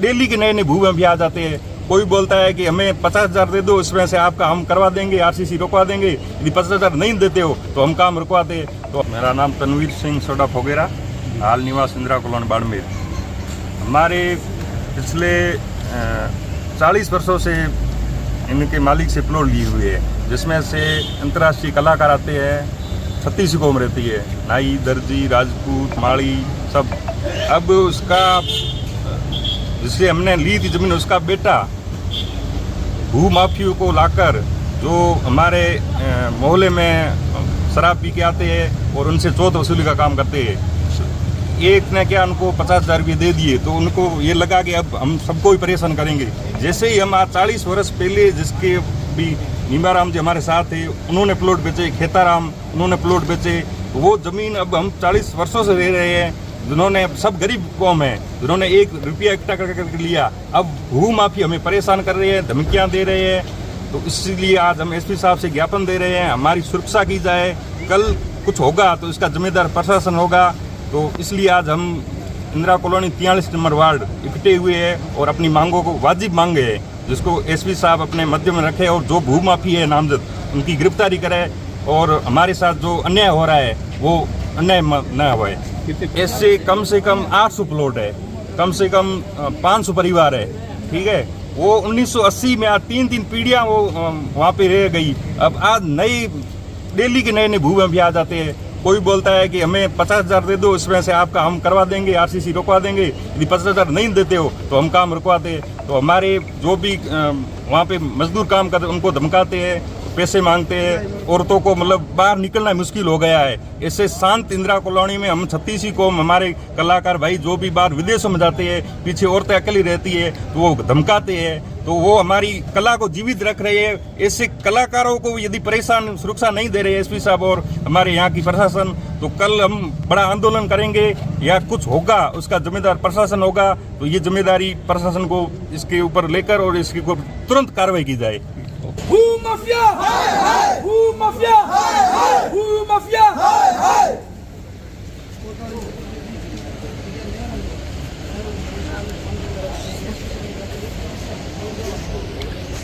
Daily के नए नए भू माफिया आ जाते हैं। कोई बोलता है कि हमें 50,000 दे दो, इसमें से आपका हम करवा देंगे, आरसीसी रुकवा देंगे। यदि 50,000 नहीं देते हो तो हम काम रुकवाते। तो मेरा नाम तनवीर सिंह सोडा फोगेरा, हाल निवास इंदिरा कॉलोनी बाड़मेर। हमारे पिछले 40 वर्षों से इनके मालिक से प्लॉट ली हुई है, जिसमें से अंतर्राष्ट्रीय कलाकार आते हैं। 36 कौम रहती है, नाई, दर्जी, राजपूत, माड़ी सब। अब उसका जिससे हमने ली थी ज़मीन, उसका बेटा भू माफियों को लाकर जो हमारे मोहल्ले में शराब पी के आते हैं और उनसे चौथ वसूली का काम करते हैं। एक ने क्या उनको 50,000 रुपये दे दिए, तो उनको ये लगा कि अब हम सबको ही परेशान करेंगे। जैसे ही हम आज 40 वर्ष पहले जिसके भी नीमाराम जी हमारे साथ थे, उन्होंने प्लॉट बेचे, खेताराम उन्होंने प्लॉट बेचे। वो ज़मीन अब हम 40 वर्षों से रह रहे हैं, जिन्होंने सब गरीब कौम है, जिन्होंने 1 रुपया इकट्ठा करके लिया। अब भू माफिया हमें परेशान कर रहे हैं, धमकियाँ दे रहे हैं। तो इसलिए आज हम एसपी साहब से ज्ञापन दे रहे हैं, हमारी सुरक्षा की जाए। कल कुछ होगा तो इसका जिम्मेदार प्रशासन होगा। तो इसलिए आज हम इंदिरा कॉलोनी 43 नंबर वार्ड इकट्ठे हुए हैं और अपनी मांगों को वाजिब मांगे हैं, जिसको एसपी साहब अपने मध्य में रखे और जो भू माफी है नामजद, उनकी गिरफ्तारी करे और हमारे साथ जो अन्याय हो रहा है वो अन्याय न होए। इससे कम 800 प्लॉट है, कम से कम 500 परिवार है, ठीक है। वो 1980 में आज 3 पीढ़ियाँ वो वहाँ पे रह गई। अब आज नई डेली के नए नए भू माफिया आ जाते हैं। कोई बोलता है कि हमें 50,000 दे दो, इसमें से आपका हम करवा देंगे, आरसीसी रुकवा देंगे। यदि 50,000 नहीं देते हो तो हम काम रुकवाते। तो हमारे जो भी वहाँ पे मजदूर काम करते उनको धमकाते हैं, पैसे मांगते हैं। औरतों को मतलब बाहर निकलना मुश्किल हो गया है। इससे शांत इंदिरा कॉलोनी में हम 36 कौम हमारे कलाकार भाई जो भी बाहर विदेशों में जाते हैं, पीछे औरतें अकेली रहती है तो वो धमकाते हैं। तो वो हमारी कला को जीवित रख रहे हैं। ऐसे कलाकारों को यदि परेशान सुरक्षा नहीं दे रहे एसपी साहब और हमारे यहाँ की प्रशासन, तो कल हम बड़ा आंदोलन करेंगे या कुछ होगा, उसका जिम्मेदार प्रशासन होगा। तो ये जिम्मेदारी प्रशासन को इसके ऊपर लेकर और इसके ऊपर तुरंत कार्रवाई की जाए। भू माफिया, भू माफिया, भू माफिया।